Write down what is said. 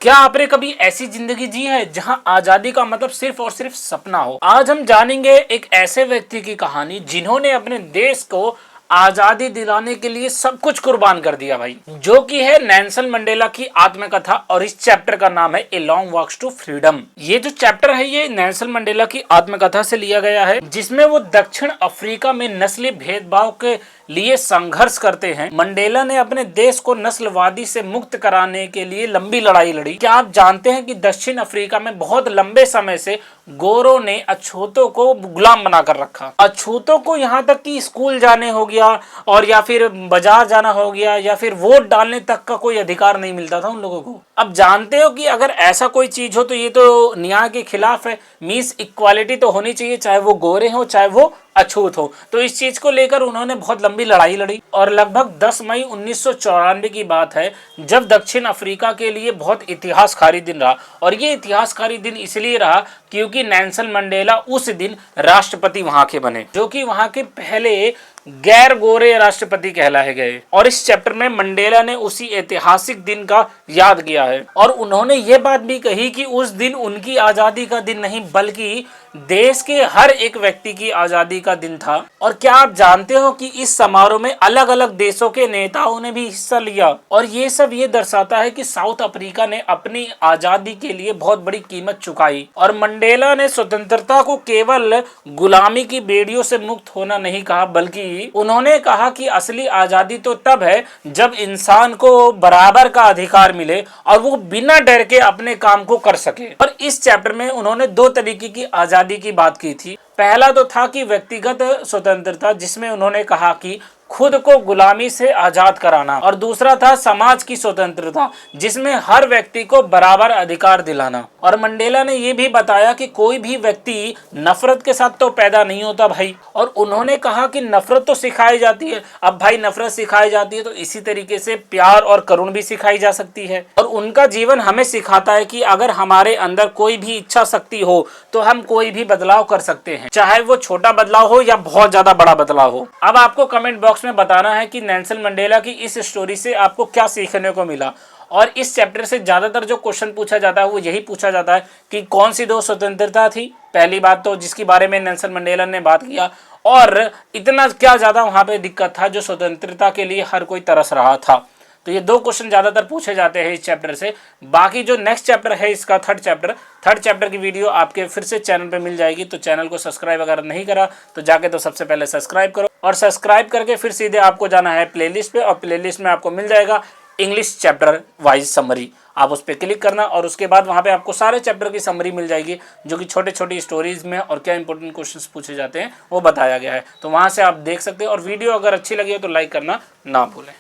क्या आपने कभी ऐसी जिंदगी जी है जहां आजादी का मतलब सिर्फ और सिर्फ सपना हो? आज हम जानेंगे एक ऐसे व्यक्ति की कहानी जिन्होंने अपने देश को आजादी दिलाने के लिए सब कुछ कुर्बान कर दिया भाई, जो कि है नेल्सन मंडेला की आत्मकथा। और इस चैप्टर का नाम है a long walk to freedom. ये जो चैप्टर है ये नेल्सन मंडेला की आत्मकथा से लिया गया है, जिसमें वो दक्षिण अफ्रीका में नस्ली भेदभाव के लिए संघर्ष करते हैं। मंडेला ने अपने देश को नस्लवादी से मुक्त कराने के लिए लंबी लड़ाई लड़ी। क्या आप जानते हैं कि दक्षिण अफ्रीका में बहुत लंबे समय से गोरों ने अछूतों को गुलाम बनाकर रखा। अछूतों को यहाँ तक कि स्कूल जाने हो गया और या फिर बाजार जाना हो गया या फिर वोट डालने तक का कोई अधिकार नहीं मिलता था उन लोगों को। अब जानते हो कि अगर ऐसा कोई चीज हो तो ये तो न्याय के खिलाफ है। मींस इक्वालिटी तो होनी चाहिए, चाहे वो गोरे हो चाहे वो अछूत हो। तो इस चीज को लेकर उन्होंने बहुत लंबी लड़ाई लड़ी और लगभग 10 मई 1994 की बात है जब दक्षिण अफ्रीका के लिए बहुत इतिहासकारी दिन रहा। और ये इतिहासकारी दिन इसलिए रहा क्योंकि नेल्सन मंडेला उस दिन राष्ट्रपति वहां के बने, जो कि वहां के पहले गैर गोरे राष्ट्रपति कहलाए गए। और इस चैप्टर में मंडेला ने उसी ऐतिहासिक दिन का याद किया है और उन्होंने ये बात भी कही कि उस दिन उनकी आजादी का दिन नहीं बल्कि देश के हर एक व्यक्ति की आजादी का दिन था। और क्या आप जानते हो कि इस समारोह में अलग अलग देशों के नेताओं ने भी हिस्सा लिया। और ये सब ये दर्शाता है कि साउथ अफ्रीका ने अपनी आजादी के लिए बहुत बड़ी कीमत चुकाई। और मंडेला ने स्वतंत्रता को केवल गुलामी की बेड़ियों से मुक्त होना नहीं कहा, बल्कि उन्होंने कहा कि असली आजादी तो तब है जब इंसान को बराबर का अधिकार मिले और वो बिना डर के अपने काम को कर सके। और इस चैप्टर में उन्होंने दो तरीके की आजादी की बात की थी। पहला तो था कि व्यक्तिगत स्वतंत्रता, जिसमें उन्होंने कहा कि खुद को गुलामी से आजाद कराना, और दूसरा था समाज की स्वतंत्रता, जिसमें हर व्यक्ति को बराबर अधिकार दिलाना। और मंडेला ने यह भी बताया कि कोई भी व्यक्ति नफरत के साथ तो पैदा नहीं होता भाई। और उन्होंने कहा कि नफरत तो सिखाई जाती है। अब भाई नफरत सिखाई जाती है तो इसी तरीके से प्यार और करुण भी सिखाई जा सकती है। और उनका जीवन हमें सिखाता है कि अगर हमारे अंदर कोई भी इच्छा शक्ति हो तो हम कोई भी बदलाव कर सकते हैं, चाहे वो छोटा बदलाव हो या बहुत ज्यादा बड़ा बदलाव हो। अब आपको कमेंट बॉक्स में बताना है कि नेल्सन मंडेला की इस स्टोरी से आपको क्या सीखने को मिला। और इस चैप्टर से ज्यादातर जो क्वेश्चन पूछा जाता है वो यही पूछा जाता है कि कौन सी दो स्वतंत्रता थी, पहली बात तो जिसके बारे में नेल्सन मंडेला ने बात किया, और इतना क्या ज्यादा वहां पे दिक्कत था जो स्वतंत्रता के लिए हर कोई तरस रहा था। तो ये दो क्वेश्चन ज्यादातर पूछे जाते हैं इस चैप्टर से। बाकी जो नेक्स्ट चैप्टर है इसका थर्ड चैप्टर की वीडियो आपके फिर से चैनल पे मिल जाएगी। तो चैनल को सब्सक्राइब अगर नहीं करा तो जाके तो सबसे पहले सब्सक्राइब करो, और सब्सक्राइब करके फिर सीधे आपको जाना है प्लेलिस्ट पे, और प्लेलिस्ट में आपको मिल जाएगा इंग्लिश चैप्टर वाइज समरी। आप उस पर क्लिक करना और उसके बाद वहाँ पे आपको सारे चैप्टर की समरी मिल जाएगी, जो कि छोटे छोटी स्टोरीज में और क्या इंपॉर्टेंट क्वेश्चंस पूछे जाते हैं वो बताया गया है। तो वहाँ से आप देख सकते हैं। और वीडियो अगर अच्छी लगी हो तो लाइक करना ना भूलें।